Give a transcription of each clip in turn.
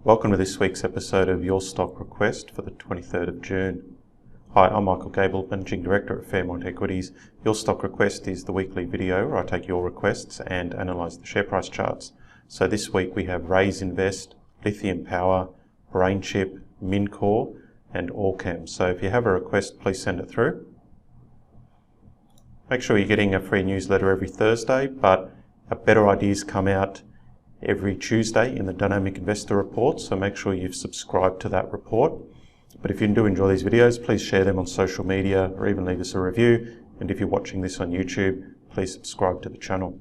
Welcome to this week's episode of Your Stock Request for the 23rd of June. Hi, I'm Michael Gable, Managing Director at Fairmont Equities. Your Stock Request is the weekly video where I take your requests and analyse the share price charts. So this week we have Raise Invest, Lithium Power, BrainChip, Mincor and Allchem. So if you have a request, please send it through. Make sure you're getting a free newsletter every Thursday, but better ideas come out every Tuesday in the Dynamic Investor Report, so make sure you've subscribed to that report. But if you do enjoy these videos, please share them on social media or even leave us a review. And if you're watching this on YouTube, please subscribe to the channel.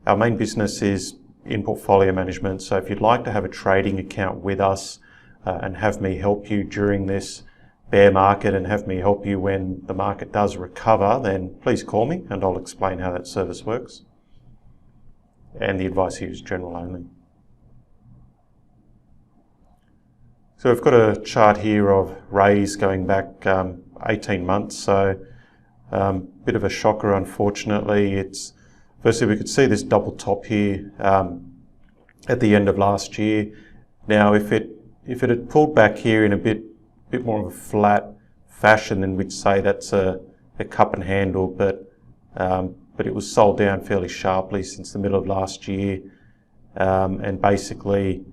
Our main business is in portfolio management, so if you'd like to have a trading account with us and have me help you during this bear market and have me help you when the market does recover, then please call me and I'll explain how that service works. And the advice here is general only. So we've got a chart here of Raise going back 18 months, so bit of a shocker unfortunately. Firstly we could see this double top here at the end of last year. Now if it had pulled back here in a bit more of a flat fashion, then we'd say that's a cup and handle, but it was sold down fairly sharply since the middle of last year. And basically,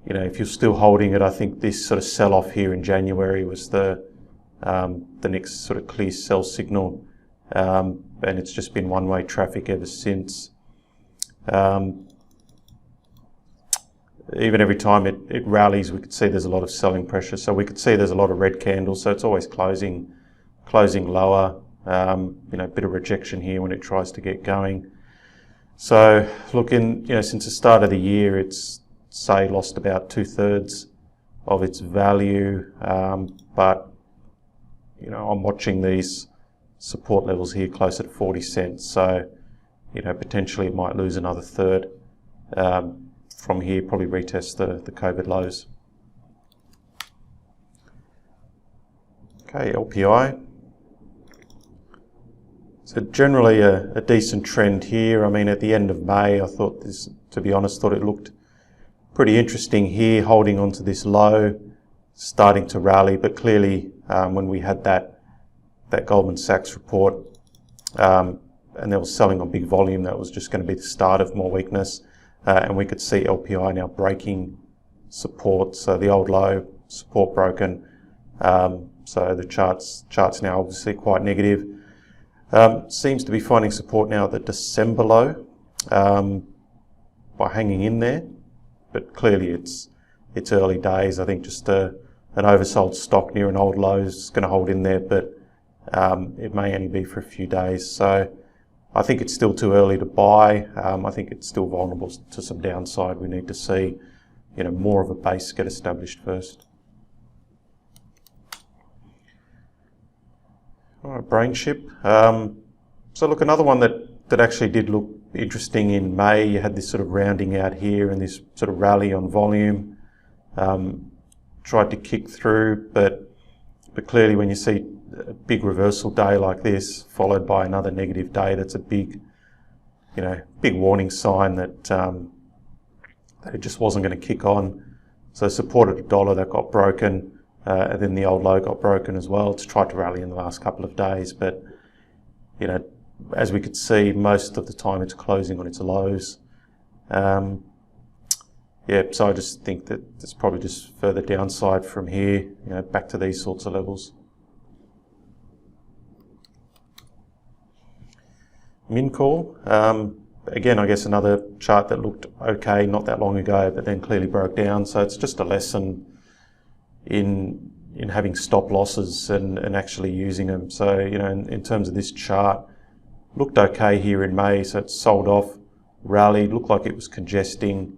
you know, if you're still holding it, I think this sort of sell-off here in January was the next sort of clear sell signal. And it's just been one-way traffic ever since. Even every time it rallies, we could see there's a lot of selling pressure. So we could see there's a lot of red candles, so it's always closing lower. You know, bit of rejection here when it tries to get going. So looking, you know, since the start of the year, it's say lost about 2/3 of its value. But you know, I'm watching these support levels here closer to 40 cents. So you know, potentially it might lose another third from here. Probably retest the COVID lows. Okay, LPI. So generally a decent trend here. I mean, at the end of May, I thought this, to be honest, thought it looked pretty interesting here, holding onto this low, starting to rally. But clearly, when we had that Goldman Sachs report, and they were selling on big volume, that was just going to be the start of more weakness. And we could see LPI now breaking support. So the old low support broken. So the charts now obviously quite negative. Seems to be finding support now at the December low by hanging in there, but clearly it's early days. I think just an oversold stock near an old low is going to hold in there, but it may only be for a few days. So I think it's still too early to buy. I think it's still vulnerable to some downside. We need to see, you know, more of a base get established first. All right, BrainChip. So look, another one that actually did look interesting in May. You had this sort of rounding out here and this sort of rally on volume. Tried to kick through, but clearly when you see a big reversal day like this, followed by another negative day, that's a big warning sign that it just wasn't going to kick on. So support at $1 that got broken. And then the old low got broken as well. It's tried to rally in the last couple of days, but you know, as we could see, most of the time it's closing on its lows. Yeah, so I just think that there's probably just further downside from here, you know, back to these sorts of levels. Mincor, again, I guess another chart that looked okay not that long ago, but then clearly broke down. So it's just a lesson in having stop losses and actually using them. So, you know, in terms of this chart, looked okay here in May, so it's sold off, rallied, looked like it was congesting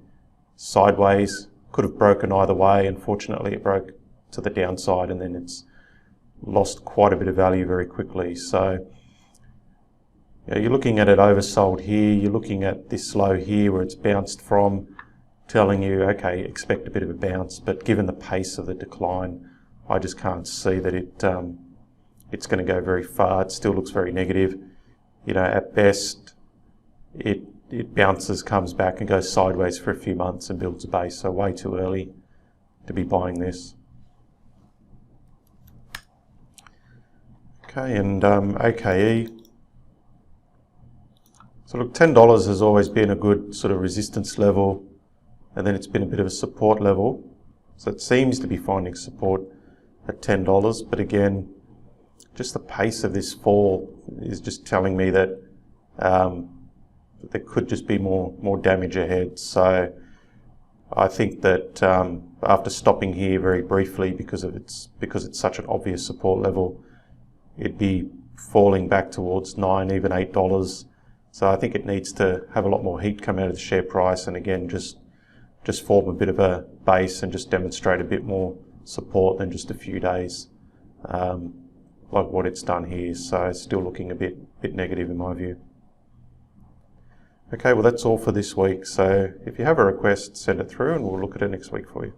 sideways, could have broken either way. Unfortunately, it broke to the downside and then it's lost quite a bit of value very quickly. So, you know, you're looking at it oversold here, you're looking at this low here where it's bounced from, telling you, okay, expect a bit of a bounce, but given the pace of the decline, I just can't see that it's going to go very far. It still looks very negative. You know, at best, it it bounces, comes back and goes sideways for a few months and builds a base. So way too early to be buying this. Okay, and AKE. So look, $10 has always been a good sort of resistance level, and then it's been a bit of a support level. So it seems to be finding support at $10, but again, just the pace of this fall is just telling me that there could just be more damage ahead. So I think that after stopping here very briefly because it's such an obvious support level, it'd be falling back towards $9, even $8. So I think it needs to have a lot more heat come out of the share price, and again just form a bit of a base and just demonstrate a bit more support than just a few days, like what it's done here. So it's still looking a bit negative in my view. Okay, well that's all for this week. So if you have a request, send it through and we'll look at it next week for you.